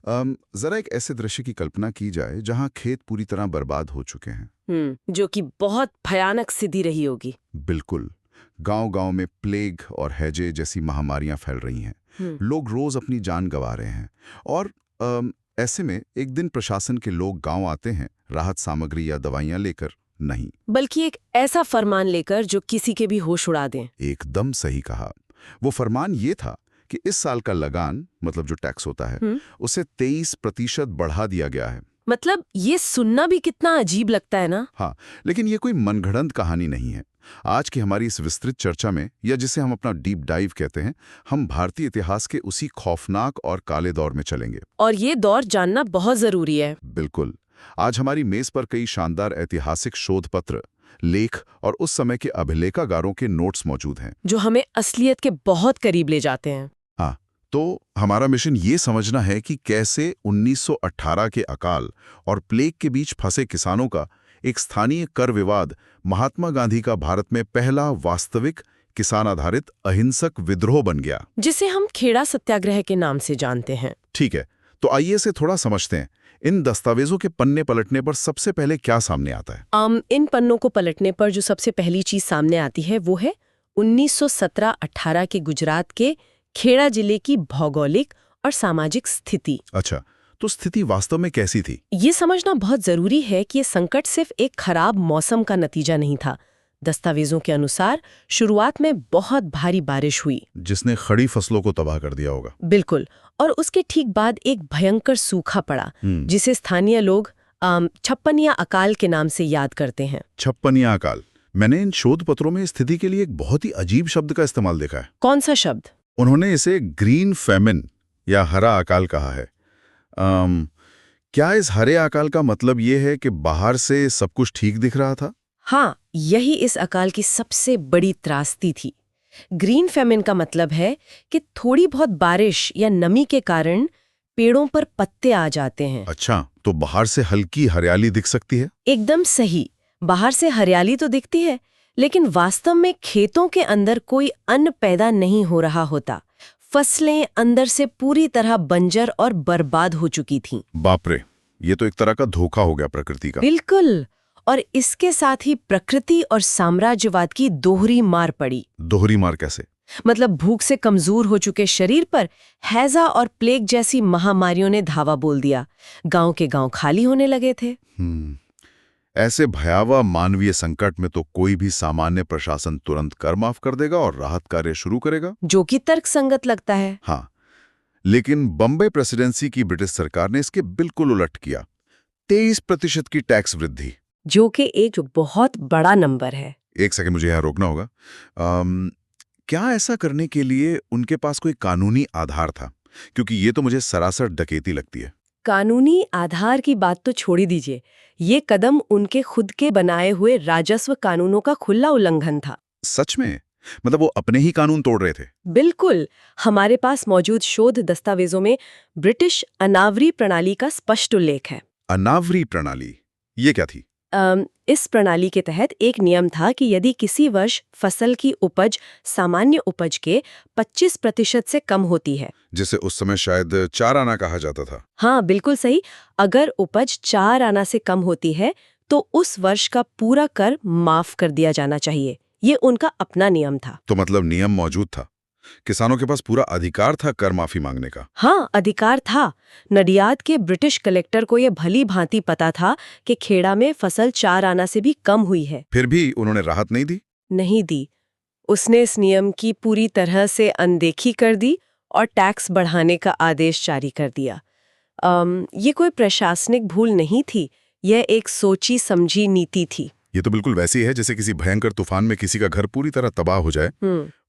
जरा एक ऐसे दृश्य की कल्पना की जाए जहां खेत पूरी तरह बर्बाद हो चुके हैं। जो कि बहुत भयानक सिद्धि रही होगी। बिल्कुल। गांव-गांव में प्लेग और हैजे जैसी महामारियां फैल रही हैं। हम्म, लोग रोज अपनी जान गंवा रहे हैं। और ऐसे में एक दिन प्रशासन के लोग गांव आते हैं, राहत सामग्री या दवाइयां लेकर नहीं। बल्कि एक ऐसा फरमान लेकर जो किसी के भी होश उड़ा दें। एकदम सही कहा। वो फरमान ये था कि इस साल का लगान, मतलब जो टैक्स होता है, उसे 23% बढ़ा दिया गया है। मतलब ये सुनना भी कितना अजीब लगता है ना। हाँ, लेकिन ये कोई मनगढ़ंत कहानी नहीं है। आज की हमारी इस विस्तृत चर्चा में, या जिसे हम अपना डीप डाइव कहते हैं, हम भारतीय इतिहास के उसी खौफनाक और काले दौर में चलेंगे। और ये दौर जानना बहुत जरूरी है। बिल्कुल। आज हमारी मेज पर कई शानदार ऐतिहासिक शोध पत्र, लेख और उस समय के अभिलेखागारों के नोट्स मौजूद हैं, जो हमें असलियत के बहुत करीब ले जाते हैं। हाँ। तो हमारा मिशन ये समझना है कि कैसे 1918 के अकाल और प्लेग के बीच फंसे किसानों का एक स्थानीय कर विवाद महात्मा गांधी का भारत में पहला वास्तविक किसान आधारित अहिंसक विद्रोह बन गया। जिसे हम खेड़ा सत्याग्रह के नाम से जानते हैं। ठीक है, तो आइए इसे थोड़ा समझते हैं। इन दस्तावेजों के पन्ने पलटने पर सबसे पहले क्या सामने आता है? इन पन्नों को पलटने पर जो सबसे पहली चीज सामने आती है वो है 1917-18 के गुजरात के खेड़ा जिले की भौगोलिक और सामाजिक स्थिति। अच्छा, तो स्थिति वास्तव में कैसी थी? ये समझना बहुत जरूरी है कि ये संकट सिर्फ एक खराब मौसम का नतीजा नहीं था। दस्तावेजों के अनुसार शुरुआत में बहुत भारी बारिश हुई, जिसने खड़ी फसलों को तबाह कर दिया होगा। बिल्कुल। और उसके ठीक बाद एक भयंकर सूखा पड़ा, जिसे स्थानीय लोग छप्पनिया अकाल के नाम से याद करते हैं। छप्पनिया अकाल। मैंने इन शोध पत्रों में स्थिति के लिए एक बहुत ही अजीब शब्द का इस्तेमाल देखा है। कौन सा शब्द? उन्होंने इसे ग्रीन फैमिन या हरा अकाल कहा है। क्या इस हरे अकाल का मतलब ये है कि बाहर से सब कुछ ठीक दिख रहा था? हाँ, यही इस अकाल की सबसे बड़ी त्रासदी थी। ग्रीन फेमिन का मतलब है कि थोड़ी बहुत बारिश या नमी के कारण पेड़ों पर पत्ते आ जाते हैं। अच्छा, तो बाहर से हल्की हरियाली दिख सकती है? एकदम सही। बाहर से हरियाली तो दिखती है, लेकिन वास्तव में खेतों के अंदर कोई अन्न पैदा नहीं हो रहा होता। फसलें अंदर से पूरी तरह बंजर और बर्बाद हो चुकी थीं। बाप रे, ये तो एक तरह का धोखा हो गया प्रकृति का। बिल्कुल। और इसके साथ ही प्रकृति और साम्राज्यवाद की दोहरी मार पड़ी। दोहरी मार कैसे? मतलब भूख से कमजोर हो चुके शरीर पर हैजा और प्लेग जैसी महामारियों ने धावा बोल दिया। गांव के गांव खाली होने लगे थे। ऐसे भयावह मानवीय संकट में तो कोई भी सामान्य प्रशासन तुरंत कर माफ कर देगा और राहत कार्य शुरू करेगा, जो कि तर्कसंगत लगता है। हाँ। लेकिन बम्बई प्रेसिडेंसी की ब्रिटिश सरकार ने इसके बिल्कुल उलट किया। 23% की टैक्स वृद्धि, जो कि एक बहुत बड़ा नंबर है। एक सेकंड, मुझे यहाँ रोकना होगा। क्या ऐसा करने के लिए उनके पास कोई कानूनी आधार था? क्योंकि ये तो मुझे सरासर डकैती लगती है। कानूनी आधार की बात तो छोड़ ही दीजिए। ये कदम उनके खुद के बनाए हुए राजस्व कानूनों का खुला उल्लंघन था। सच में? मतलब वो अपने ही कानून तोड़ रहे थे? बिल्कुल। हमारे पास मौजूद शोध दस्तावेजों में ब्रिटिश अनावरी प्रणाली का स्पष्ट उल्लेख है। अनावरी प्रणाली, ये क्या थी? इस प्रणाली के तहत एक नियम था कि यदि किसी वर्ष फसल की उपज सामान्य उपज के 25% से कम होती है, जिसे उस समय शायद 4 आना कहा जाता था। हाँ बिल्कुल सही, अगर उपज 4 आना से कम होती है तो उस वर्ष का पूरा कर माफ कर दिया जाना चाहिए। ये उनका अपना नियम था। तो मतलब नियम मौजूद था, किसानों के पास पूरा अधिकार था कर माफी मांगने का। हाँ, अधिकार था। नडियाद के ब्रिटिश कलेक्टर को यह भली भांति पता था कि खेड़ा में फसल 4 आना से भी कम हुई है। फिर भी उन्होंने राहत नहीं दी? नहीं दी। उसने इस नियम की पूरी तरह से अनदेखी कर दी और टैक्स बढ़ाने का आदेश जारी कर दिया। ये कोई प्रशासनिक भूल नहीं थी, यह एक सोची समझी नीति थी। ये तो बिल्कुल वैसी है जैसे किसी भयंकर तूफान में किसी का घर पूरी तरह तबाह हो जाए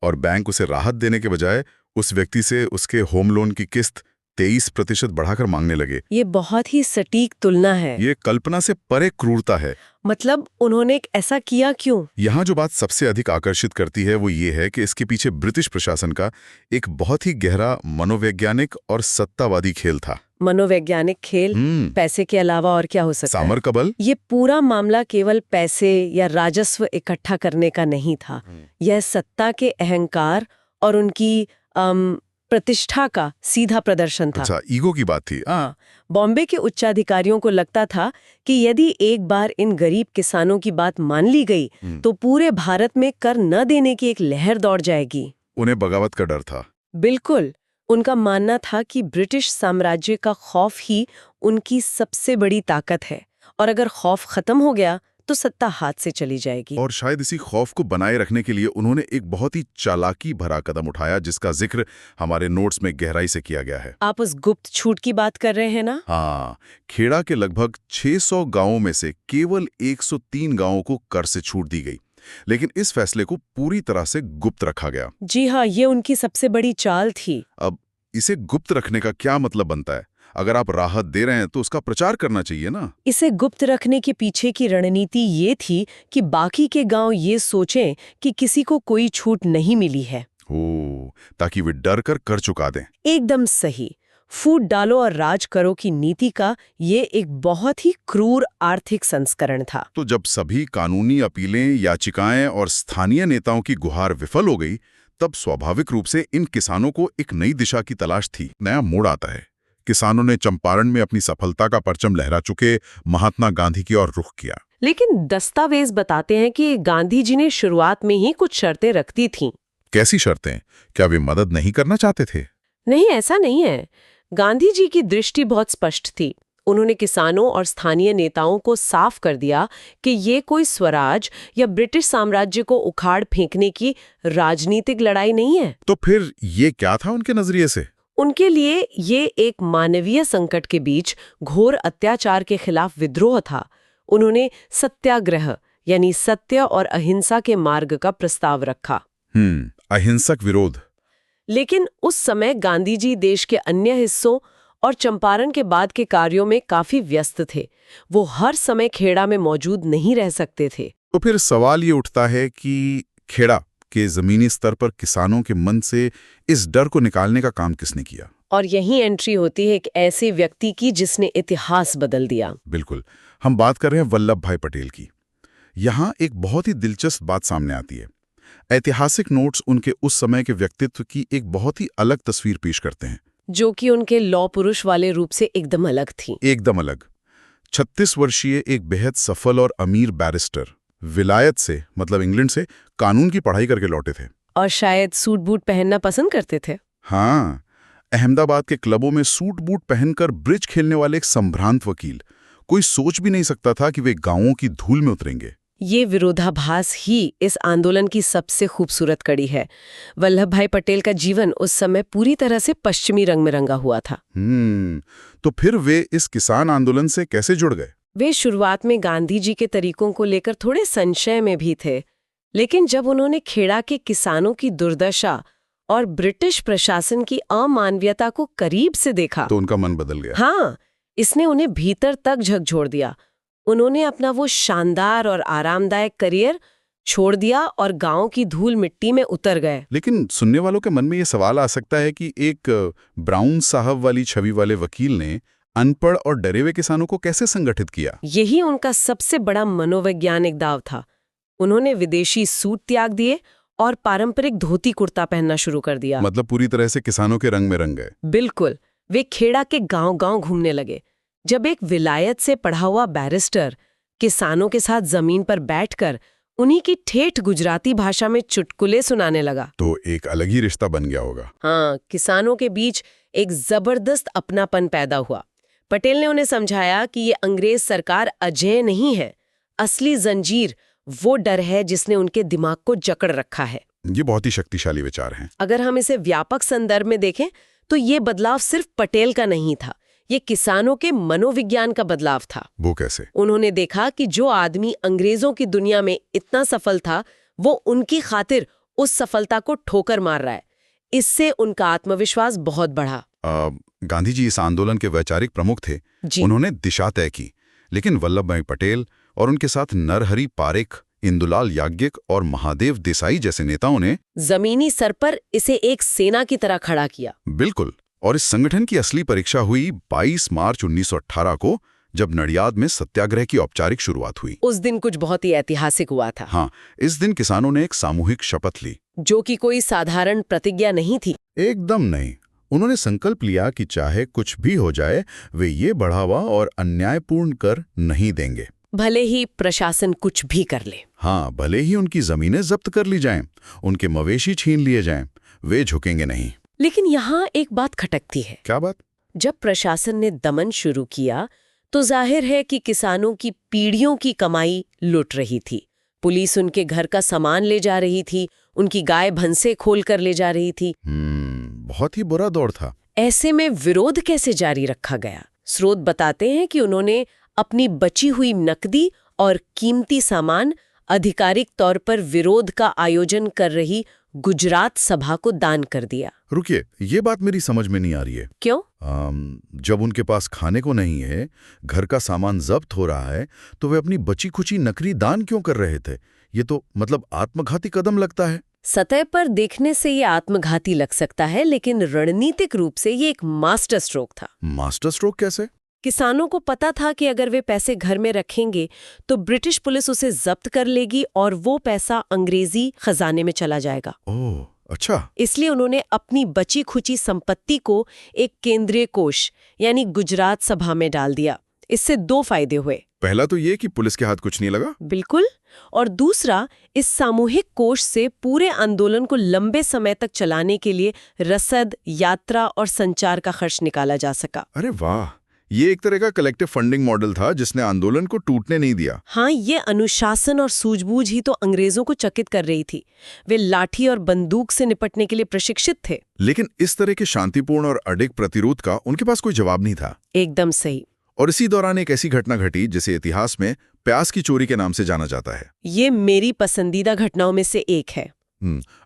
और बैंक उसे राहत देने के बजाय उस व्यक्ति से उसके होम लोन की किस्त 23% बढ़ाकर मांगने लगे। ये बहुत ही सटीक तुलना है। ये कल्पना से परे क्रूरता है। मतलब उन्होंने ऐसा किया क्यों? यहाँ जो बात सबसे अधिक आकर्षित करती है वो ये है कि इसके पीछे ब्रिटिश प्रशासन का एक बहुत ही गहरा मनोवैज्ञानिक और सत्तावादी खेल था। मनोवैज्ञानिक खेल? पैसे के अलावा और क्या हो सकता है? सामर का बल? ये पूरा मामला केवल पैसे या राजस्व इकट्ठा करने का नहीं था। यह सत्ता के अहंकार और उनकी प्रतिष्ठा का सीधा प्रदर्शन था। अच्छा, ईगो की बात थी। हाँ, बॉम्बे के उच्चाधिकारियों को लगता था कि यदि एक बार इन गरीब किसानों की बात मान ली गई तो पूरे भारत में कर न देने की एक लहर दौड़ जाएगी। उन्हें बगावत का डर था। बिल्कुल, उनका मानना था कि ब्रिटिश साम्राज्य का खौफ ही उनकी सबसे बड़ी ताकत है और अगर खौफ खत्म हो गया तो सत्ता हाथ से चली जाएगी। और शायद इसी खौफ को बनाए रखने के लिए उन्होंने एक बहुत ही चालाकी भरा कदम उठाया, जिसका जिक्र हमारे नोट्स में गहराई से किया गया है। आप उस गुप्त छूट की बात कर रहे हैं ना? हाँ, खेड़ा के लगभग 600 गांवों में से केवल 103 गांवों को कर से छूट दी गई, लेकिन इस फैसले को पूरी तरह से गुप्त रखा गया। जी हाँ, ये उनकी सबसे बड़ी चाल थी। अब इसे गुप्त रखने का क्या मतलब बनता है? अगर आप राहत दे रहे हैं तो उसका प्रचार करना चाहिए ना। इसे गुप्त रखने के पीछे की रणनीति ये थी कि बाकी के गांव ये सोचें कि किसी को कोई छूट नहीं मिली है। ताकि वे डर कर चुका दें। एकदम सही। फूट डालो और राज करो की नीति का ये एक बहुत ही क्रूर आर्थिक संस्करण था। तो जब सभी कानूनी अपीलें, याचिकाएं और स्थानीय नेताओं की गुहार विफल हो गई, तब स्वाभाविक रूप से इन किसानों को एक नई दिशा की तलाश थी। नया मोड़ आता है। किसानों ने चंपारण में अपनी सफलता का परचम लहरा चुके महात्मा गांधी की ओर रुख किया। लेकिन दस्तावेज बताते हैं कि गांधी जी ने शुरुआत में ही कुछ शर्तें रखती थीं। कैसी शर्तें? क्या वे मदद नहीं करना चाहते थे? नहीं, ऐसा नहीं है। गांधी जी की दृष्टि बहुत स्पष्ट थी। उन्होंने किसानों और स्थानीय नेताओं को साफ कर दिया कि ये कोई स्वराज या ब्रिटिश साम्राज्य को उखाड़ फेंकने की राजनीतिक लड़ाई नहीं है। तो फिर ये क्या था उनके नजरिए से? उनके लिए ये एक मानवीय संकट के बीच घोर अत्याचार के खिलाफ विद्रोह था। उन्होंने सत्याग्रह यानी सत्य और अहिंसा के मार्ग का प्रस्ताव रखा। अहिंसक विरोध। लेकिन उस समय गांधी जी देश के अन्य हिस्सों और चंपारण के बाद के कार्यों में काफी व्यस्त थे। वो हर समय खेड़ा में मौजूद नहीं रह सकते थे। तो फिर सवाल ये उठता है कि खेड़ा के जमीनी स्तर पर किसानों के मन से इस डर को निकालने का काम किसने किया? और यही एंट्री होती है एक ऐसे व्यक्ति की जिसने इतिहास बदल दिया। बिल्कुल, हम बात कर रहे हैं वल्लभ भाई पटेल की। यहाँ एक बहुत ही दिलचस्प बात सामने आती है। ऐतिहासिक नोट्स उनके उस समय के व्यक्तित्व की एक बहुत ही अलग तस्वीर पेश करते हैं, जो कि उनके लौ पुरुष वाले रूप से एकदम अलग थी। एकदम अलग। 36 वर्षीय एक बेहद सफल और अमीर बैरिस्टर, विलायत से मतलब इंग्लैंड से कानून की पढ़ाई करके लौटे थे। और शायद सूट बूट पहनना पसंद करते थे। हाँ, अहमदाबाद के क्लबों में सूट बूट पहनकर ब्रिज खेलने वाले एक संभ्रांत वकील। कोई सोच भी नहीं सकता था कि वे गांवों की धूल में उतरेंगे। ये विरोधाभास ही इस आंदोलन की सबसे खूबसूरत कड़ी है। वल्लभ भाई पटेल का जीवन उस समय पूरी तरह से पश्चिमी रंग में रंगा हुआ था। तो फिर वे इस किसान आंदोलन से कैसे जुड़ गए? वे शुरुआत में गांधी जी के तरीकों को लेकर थोड़े संशय में भी थे, लेकिन जब उन्होंने खेड़ा के किसानों की दुर्दशा और ब्रिटिश प्रशासन की अमानवीयता को करीब से देखा तो उनका मन बदल गया। हाँ, इसने उन्हें भीतर तक झकझोर दिया। उन्होंने अपना वो शानदार और आरामदायक करियर छोड़ दिया और गांव की धूल मिट्टी में उतर गए। लेकिन सुनने वालों के मन में ये सवाल आ सकता है कि एक ब्राउन साहब वाली छवि वाले वकील ने अनपढ़ और डरे हुए किसानों को कैसे संगठित किया? यही उनका सबसे बड़ा मनोवैज्ञानिक दाव था। उन्होंने विदेशी सूट त्याग दिए और पारंपरिक धोती कुर्ता पहनना शुरू कर दिया। मतलब पूरी तरह से किसानों के रंग में रंग गए। बिल्कुल। वे खेड़ा के गांव-गांव घूमने लगे। जब एक विलायत से पढ़ा हुआ बैरिस्टर किसानों के साथ जमीन पर बैठकर उन्हीं की ठेठ गुजराती भाषा में चुटकुले सुनाने लगा, तो एक अलग ही रिश्ता बन गया होगा। हाँ, किसानों के बीच एक जबरदस्त अपनापन पैदा हुआ। पटेल ने उन्हें समझाया कि ये अंग्रेज सरकार अजेय नहीं है। असली जंजीर वो डर है जिसने उनके दिमाग को जकड़ रखा है। ये बहुत ही शक्तिशाली विचार हैं। अगर हम इसे व्यापक संदर्भ में देखें तो ये बदलाव सिर्फ पटेल का नहीं था, ये किसानों के मनोविज्ञान का बदलाव था। वो कैसे? उन्होंने देखा कि जो आदमी अंग्रेजों की दुनिया में इतना सफल था, वो उनकी खातिर उस सफलता को ठोकर मार रहा है। इससे उनका आत्मविश्वास बहुत बढ़ा। गांधी जी इस आंदोलन के वैचारिक प्रमुख थे। उन्होंने दिशा तय की, लेकिन वल्लभ भाई पटेल और उनके साथ नरहरि पारेख, इंदुलाल याज्ञिक और महादेव देसाई जैसे नेताओं ने जमीनी स्तर पर इसे एक सेना की तरह खड़ा किया। बिल्कुल। और इस संगठन की असली परीक्षा हुई 22 मार्च 1918 को, जब नडियाद में सत्याग्रह की औपचारिक शुरुआत हुई। उस दिन कुछ बहुत ही ऐतिहासिक हुआ था। हाँ, इस दिन किसानों ने एक सामूहिक शपथ ली, जो कि कोई साधारण प्रतिज्ञा नहीं थी। एकदम नहीं। उन्होंने संकल्प लिया कि चाहे कुछ भी हो जाए वे ये बढ़ावा और अन्यायपूर्ण कर नहीं देंगे। भले ही प्रशासन कुछ भी कर ले। हाँ, भले ही उनकी जमीनें जब्त कर ली जाएं, उनके मवेशी छीन लिए जाएं, वे झुकेंगे नहीं। लेकिन यहाँ एक बात खटकती है। क्या बात? जब प्रशासन ने दमन शुरू किया तो जाहिर है कि किसानों की पीढ़ियों की कमाई लुट रही थी। पुलिस उनके घर का सामान ले जा रही थी, उनकी गाय भैंसे खोल कर ले जा रही थी। बहुत ही बुरा दौर था। ऐसे में विरोध कैसे जारी रखा गया? स्रोत बताते हैं कि उन्होंने अपनी बची हुई नकदी और कीमती सामान आधिकारिक तौर पर विरोध का आयोजन कर रही गुजरात सभा को दान कर दिया। रुकिए, ये बात मेरी समझ में नहीं आ रही है। क्यों? जब उनके पास खाने को नहीं है, घर का सामान जब्त हो रहा है, तो वे अपनी बची खुची नकदी दान क्यों कर रहे थे? ये तो मतलब आत्मघाती कदम लगता है। सतह पर देखने से ये आत्मघाती लग सकता है, लेकिन रणनीतिक रूप से ये एक मास्टर स्ट्रोक था। मास्टर स्ट्रोक कैसे? किसानों को पता था कि अगर वे पैसे घर में रखेंगे तो ब्रिटिश पुलिस उसे जब्त कर लेगी और वो पैसा अंग्रेजी खजाने में चला जाएगा। ओह, अच्छा। इसलिए उन्होंने अपनी बची खुची संपत्ति को एक केंद्रीय कोष यानी गुजरात सभा में डाल दिया। इससे दो फायदे हुए। पहला तो ये कि पुलिस के हाथ कुछ नहीं लगा। बिल्कुल। और दूसरा, इस सामूहिक कोष से पूरे आंदोलन को लंबे समय तक चलाने के लिए रसद, यात्रा और संचार का खर्च निकाला जा सका। अरे वाह, ये एक तरह का कलेक्टिव फंडिंग मॉडल था जिसने आंदोलन को टूटने नहीं दिया। हाँ, ये अनुशासन और सूझबूझ ही तो अंग्रेजों को चकित कर रही थी। वे लाठी और बंदूक से निपटने के लिए प्रशिक्षित थे। लेकिन इस तरह के शांतिपूर्ण और अडिग प्रतिरोध का उनके पास कोई जवाब नहीं था। एकदम सही। और इसी दौरान एक ऐसी घटना घटी जिसे इतिहास में प्याज की चोरी के नाम से जाना जाता है। ये मेरी पसंदीदा घटनाओं में से एक है।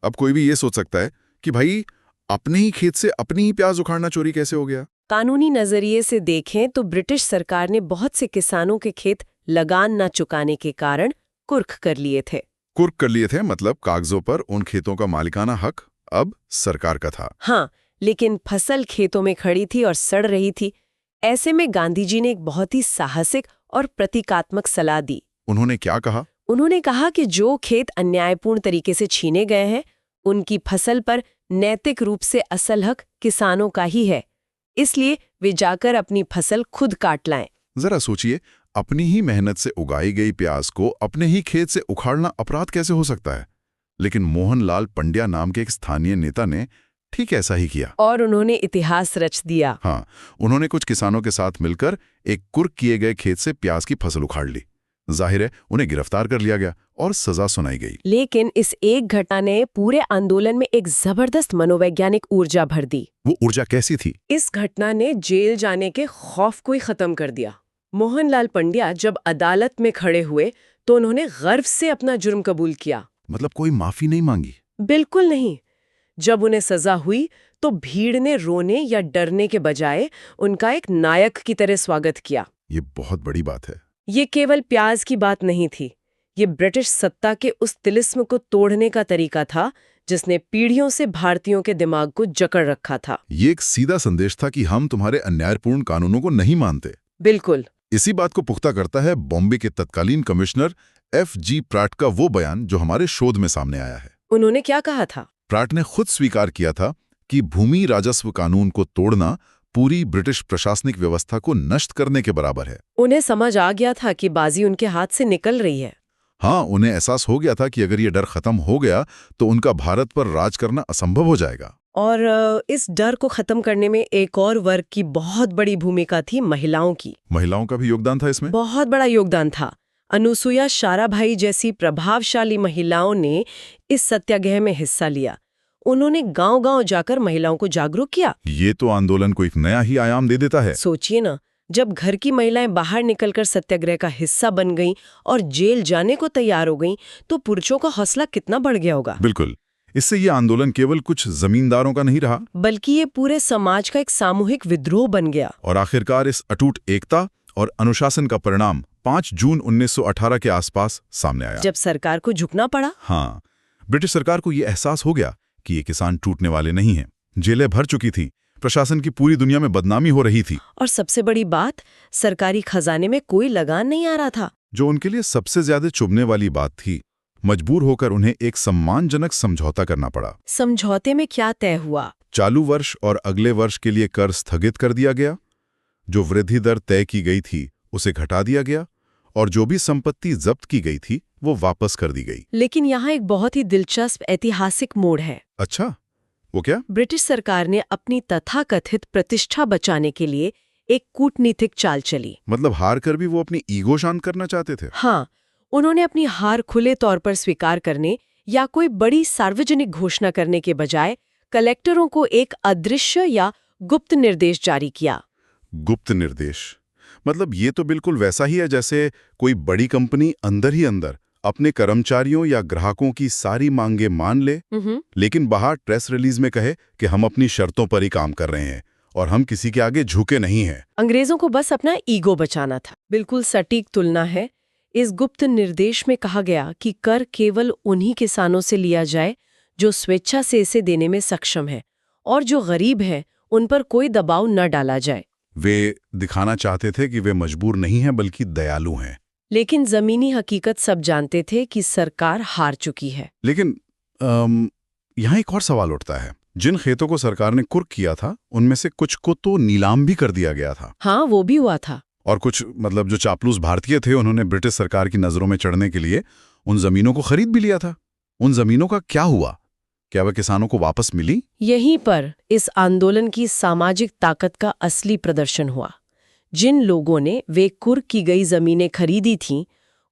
अब कोई भी ये सोच सकता है कि भाई अपने ही खेत से अपनी ही प्याज उखाड़ना चोरी कैसे हो गया? कानूनी नजरिए से देखें तो ब्रिटिश सरकार ने बहुत से किसानों के खेत लगान न चुकाने के कारण कुर्क कर लिए थे। कुर्क कर लिए थे मतलब कागजों पर उन खेतों का मालिकाना हक अब सरकार का था। हाँ, लेकिन फसल खेतों में खड़ी थी और सड़ रही थी। ऐसे में गांधी जी ने एक बहुत ही साहसिक और प्रतीकात्मक सलाह दी। उन्होंने क्या कहा? उन्होंने कहा कि जो खेत अन्यायपूर्ण तरीके से छीने गए हैं, उनकी फसल पर नैतिक रूप से असल हक किसानों का ही है, इसलिए वे जाकर अपनी फसल खुद काट लाएं। जरा सोचिए, अपनी ही मेहनत से उगाई गई प्याज को अपने ही खेत से उखाड़ना अपराध कैसे हो सकता है? लेकिन मोहनलाल पंड्या नाम के एक स्थानीय नेता ने ठीक ऐसा ही किया। और उन्होंने इतिहास रच दिया। हाँ, उन्होंने कुछ किसानों के साथ मिलकर एक कुर्क किए गए खेत से प्याज की फसल उखाड़ ली। जाहिर है उन्हें गिरफ्तार कर लिया गया और सजा सुनाई गई। लेकिन इस एक घटना ने पूरे आंदोलन में एक जबरदस्त मनोवैज्ञानिक ऊर्जा भर दी। वो ऊर्जा कैसी थी? इस घटना ने जेल जाने के खौफ को ही खत्म कर दिया। मोहनलाल पंड्या जब अदालत में खड़े हुए तो उन्होंने गर्व से अपना जुर्म कबूल किया। मतलब कोई माफी नहीं मांगी? बिल्कुल नहीं। जब उन्हें सजा हुई तो भीड़ ने रोने या डरने के बजाय उनका एक नायक की तरह स्वागत किया। ये बहुत बड़ी बात है। ये केवल प्याज की बात नहीं थी, ये ब्रिटिश सत्ता के उस तिलिस्म को तोड़ने का तरीका था जिसने पीढ़ियों से भारतीयों के दिमाग को जकड़ रखा था। ये एक सीधा संदेश था कि हम तुम्हारे अन्यायपूर्ण कानूनों को नहीं मानते। बिल्कुल। इसी बात को पुख्ता करता है बॉम्बे के तत्कालीन कमिश्नर F.G. प्राट का वो बयान जो हमारे शोध में सामने आया है। उन्होंने क्या कहा था? प्राट ने खुद स्वीकार किया था कि भूमि राजस्व कानून को तोड़ना पूरी ब्रिटिश प्रशासनिक व्यवस्था को नष्ट करने के बराबर है। उन्हें समझ आ गया था कि बाजी उनके हाथ से निकल रही है। हाँ, उन्हें एहसास हो गया था कि अगर ये डर खत्म हो गया तो उनका भारत पर राज करना असंभव हो जाएगा। और इस डर को खत्म करने में एक और वर्ग की बहुत बड़ी भूमिका थी, महिलाओं की। महिलाओं का भी योगदान था इसमें? बहुत बड़ा योगदान था। अनुसुईया साराभाई जैसी प्रभावशाली महिलाओं ने इस सत्याग्रह में हिस्सा लिया। उन्होंने गांव-गांव जाकर महिलाओं को जागरूक किया। ये तो आंदोलन को एक नया ही आयाम दे देता है। सोचिए ना, जब घर की महिलाएं बाहर निकलकर सत्याग्रह का हिस्सा बन गईं और जेल जाने को तैयार हो गईं, तो पुरुषों का हौसला कितना बढ़ गया होगा। बिल्कुल। इससे ये आंदोलन केवल कुछ जमींदारों का नहीं रहा, बल्कि ये पूरे समाज का एक सामूहिक विद्रोह बन गया। और आखिरकार इस अटूट एकता और अनुशासन का परिणाम 5 जून 1918 के आसपास सामने आया, जब सरकार को झुकना पड़ा। हाँ, ब्रिटिश सरकार को ये एहसास हो गया कि ये किसान टूटने वाले नहीं हैं। जेलें भर चुकी थी, प्रशासन की पूरी दुनिया में बदनामी हो रही थी, और सबसे बड़ी बात, सरकारी खजाने में कोई लगान नहीं आ रहा था। जो उनके लिए सबसे ज्यादा चुभने वाली बात थी। मजबूर होकर उन्हें एक सम्मानजनक समझौता करना पड़ा। समझौते में क्या तय हुआ? चालू वर्ष और अगले वर्ष के लिए कर स्थगित कर दिया गया, जो वृद्धि दर तय की गई थी उसे घटा दिया गया, और जो भी संपत्ति जब्त की गई थी वो वापस कर दी गई। लेकिन यहाँ एक बहुत ही दिलचस्प ऐतिहासिक मोड़ है। अच्छा, वो क्या? ब्रिटिश सरकार ने अपनी तथाकथित प्रतिष्ठा बचाने के लिए एक कूटनीतिक चाल चली। मतलब हार कर भी वो अपनी ईगो शांत करना चाहते थे। हाँ, उन्होंने अपनी हार खुले तौर पर स्वीकार करने या कोई बड़ी सार्वजनिक घोषणा करने के बजाय कलेक्टरों को एक अदृश्य या गुप्त निर्देश जारी किया। गुप्त निर्देश मतलब ये तो बिल्कुल वैसा ही है जैसे कोई बड़ी कंपनी अंदर ही अंदर अपने कर्मचारियों या ग्राहकों की सारी मांगें मान ले, लेकिन बाहर प्रेस रिलीज में कहे कि हम अपनी शर्तों पर ही काम कर रहे हैं और हम किसी के आगे झुके नहीं हैं। अंग्रेजों को बस अपना ईगो बचाना था। बिल्कुल सटीक तुलना है। इस गुप्त निर्देश में कहा गया कि कर केवल उन्हीं किसानों से लिया जाए जो स्वेच्छा से इसे देने में सक्षम है, और जो गरीब हैं उन पर कोई दबाव न डाला जाए। वे दिखाना चाहते थे कि वे मजबूर नहीं हैं बल्कि दयालु हैं। लेकिन जमीनी हकीकत सब जानते थे कि सरकार हार चुकी है। लेकिन यहाँ एक और सवाल उठता है। जिन खेतों को सरकार ने कुर्क किया था उनमें से कुछ को तो नीलाम भी कर दिया गया था। हाँ, वो भी हुआ था। और कुछ मतलब जो चापलूस भारतीय थे उन्होंने ब्रिटिश सरकार की नजरों में चढ़ने के लिए उन जमीनों को खरीद भी लिया था। उन जमीनों का क्या हुआ? क्या वह किसानों को वापस मिली? यहीं पर इस आंदोलन की सामाजिक ताकत का असली प्रदर्शन हुआ। जिन लोगों ने वे कुर्क की गई जमीनें खरीदी थीं,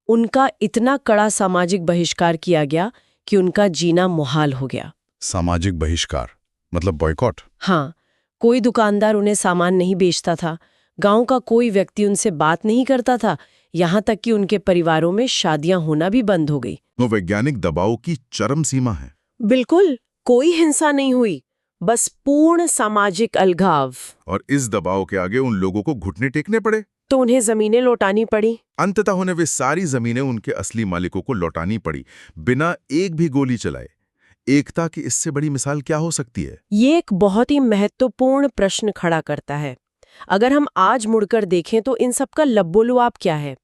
उनका इतना कड़ा सामाजिक बहिष्कार किया गया कि उनका जीना मुहाल हो गया। सामाजिक बहिष्कार मतलब बॉयकॉट? हाँ, कोई दुकानदार उन्हें सामान नहीं बेचता था, गांव का कोई व्यक्ति उनसे बात नहीं करता था, यहाँ तक कि उनके परिवारों में शादियां होना भी बंद हो गई। वो वैज्ञानिक दबाव की चरम सीमा है। बिल्कुल, कोई हिंसा नहीं हुई, बस पूर्ण सामाजिक अलगाव। और इस दबाव के आगे उन लोगों को घुटने टेकने पड़े, तो उन्हें जमीनें लौटानी पड़ी। अंततः उन्हें वे सारी जमीनें उनके असली मालिकों को लौटानी पड़ी, बिना एक भी गोली चलाए। एकता की इससे बड़ी मिसाल क्या हो सकती है? ये एक बहुत ही महत्वपूर्ण प्रश्न खड़ा करता है। अगर हम आज मुड़कर देखें तो इन सब का लब्बोलुआब क्या है?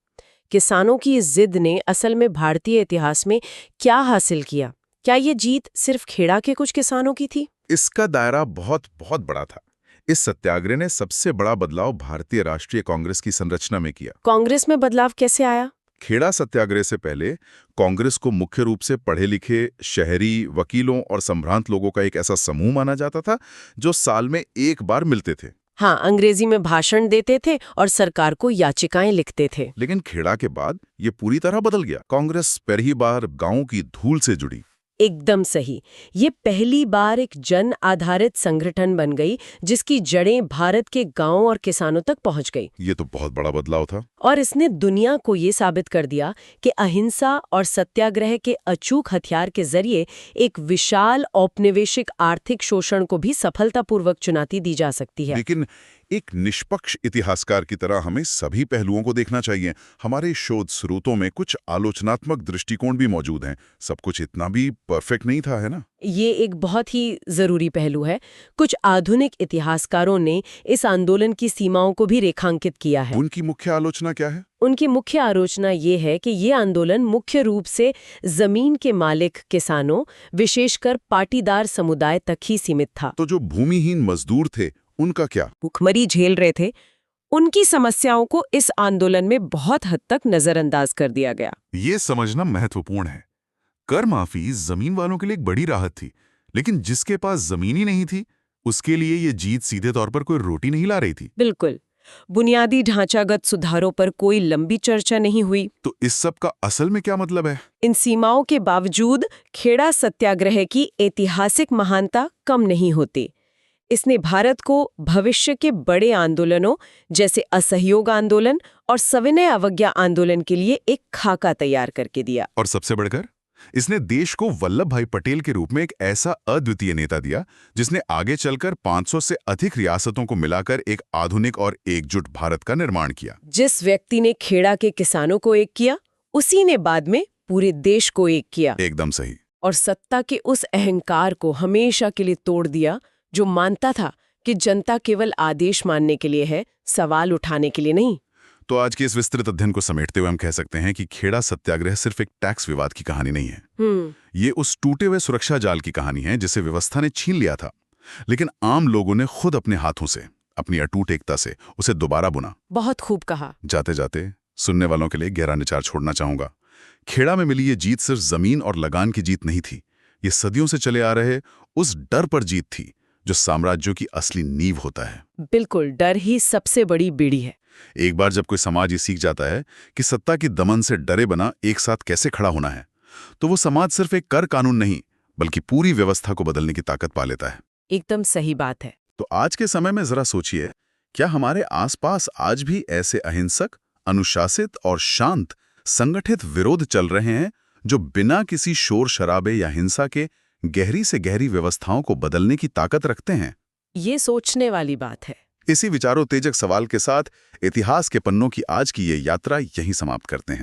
किसानों की इस जिद ने असल में भारतीय इतिहास में क्या हासिल किया? क्या ये जीत सिर्फ खेड़ा के कुछ किसानों की थी? इसका दायरा बहुत बहुत बड़ा था। इस सत्याग्रह ने सबसे बड़ा बदलाव भारतीय राष्ट्रीय कांग्रेस की संरचना में किया। कांग्रेस में बदलाव कैसे आया? खेड़ा सत्याग्रह से पहले कांग्रेस को मुख्य रूप से पढ़े लिखे शहरी वकीलों और संभ्रांत लोगों का एक ऐसा समूह माना जाता था जो साल में एक बार मिलते थे। हाँ, अंग्रेजी में भाषण देते थे और सरकार को याचिकाएं लिखते थे। लेकिन खेड़ा के बाद ये पूरी तरह बदल गया। कांग्रेस पहली बार गांवों की धूल से जुड़ी। एकदम सही। ये पहली बार एक जन आधारित संगठन बन गई जिसकी जड़ें भारत के गांवों और किसानों तक पहुंच गई। ये तो बहुत बड़ा बदलाव था। और इसने दुनिया को ये साबित कर दिया कि अहिंसा और सत्याग्रह के अचूक हथियार के जरिए एक विशाल औपनिवेशिक आर्थिक शोषण को भी सफलतापूर्वक चुनौती दी जा सकती है। लेकिन एक निष्पक्ष इतिहासकार की तरह हमें सभी पहलुओं को देखना चाहिए। हमारे शोध स्रोतों में कुछ आलोचनात्मक दृष्टिकोण भी मौजूद हैं। सब कुछ इतना भी परफेक्ट नहीं था, है ना? ये एक बहुत ही जरूरी पहलू है। कुछ आधुनिक इतिहासकारों ने इस आंदोलन की सीमाओं को भी रेखांकित किया है। उनकी मुख्य आलोचना क्या है? उनकी मुख्य आलोचना ये है कि ये आंदोलन मुख्य रूप से जमीन के मालिक किसानों, विशेषकर पाटीदार समुदाय तक ही सीमित था। तो जो भूमिहीन मजदूर थे उनका क्या? भूखमरी झेल रहे थे, उनकी समस्याओं को इस आंदोलन में बहुत हद तक नजरअंदाज कर दिया गया। ये समझना महत्वपूर्ण है। कर माफी जमीन वालों के लिए एक बड़ी राहत थी, लेकिन जिसके पास जमीन ही नहीं थी उसके लिए ये जीत सीधे तौर पर कोई रोटी नहीं ला रही थी। बिल्कुल। बुनियादी ढांचागत सुधारों पर कोई लंबी चर्चा नहीं हुई। तो इस सब का असल में क्या मतलब है? इन सीमाओं के बावजूद खेड़ा सत्याग्रह की ऐतिहासिक महानता कम नहीं होती। इसने भारत को भविष्य के बड़े आंदोलनों जैसे असहयोग आंदोलन और सविनय अवज्ञा आंदोलन के लिए एक खाका तैयार करके दिया। और सबसे बढ़कर इसने देश को वल्लभ भाई पटेल के रूप में एक ऐसा अद्वितीय नेता दिया जिसने आगे चलकर 500 से अधिक रियासतों को मिलाकर एक आधुनिक और एकजुट भारत का निर्माण किया। जिस व्यक्ति ने खेड़ा के किसानों को एक किया, उसी ने बाद में पूरे देश को एक किया। एकदम सही। और सत्ता के उस अहंकार को हमेशा के लिए तोड़ दिया जो मानता था कि जनता केवल आदेश मानने के लिए है, सवाल उठाने के लिए नहीं। तो आज के इस विस्तृत अध्ययन को समेटते हुए हम कह सकते हैं कि खेड़ा सत्याग्रह सिर्फ एक टैक्स विवाद की कहानी नहीं है। ये उस टूटे हुए सुरक्षा जाल की कहानी है जिसे व्यवस्था ने छीन लिया था, लेकिन आम लोगों ने खुद अपने हाथों से, अपनी अटूट एकता से उसे दोबारा बुना। बहुत खूब कहा। जाते जाते सुनने वालों के लिए गहरा निचार छोड़ना चाहूंगा। खेड़ा में मिली ये जीत सिर्फ जमीन और लगान की जीत नहीं थी, ये सदियों से चले आ रहे उस डर पर जीत थी जो साम्राज्यों की असली नींव होता है। बिल्कुल, डर ही सबसे बड़ी बेड़ी है। एक बार जब कोई समाज ये सीख जाता है कि सत्ता की दमन से डरे बना एक साथ कैसे खड़ा होना है, तो वो समाज सिर्फ एक कर कानून नहीं बल्कि पूरी व्यवस्था को बदलने की ताकत पा लेता है। एकदम सही बात है। तो आज के समय में जरा सोचिए, क्या हमारे आसपास आज भी ऐसे अहिंसक, अनुशासित और शांत संगठित विरोध चल रहे हैं जो बिना किसी शोर शराबे या हिंसा के गहरी से गहरी व्यवस्थाओं को बदलने की ताकत रखते हैं? ये सोचने वाली बात है। इसी विचारोत्तेजक सवाल के साथ इतिहास के पन्नों की आज की ये यात्रा यहीं समाप्त करते हैं।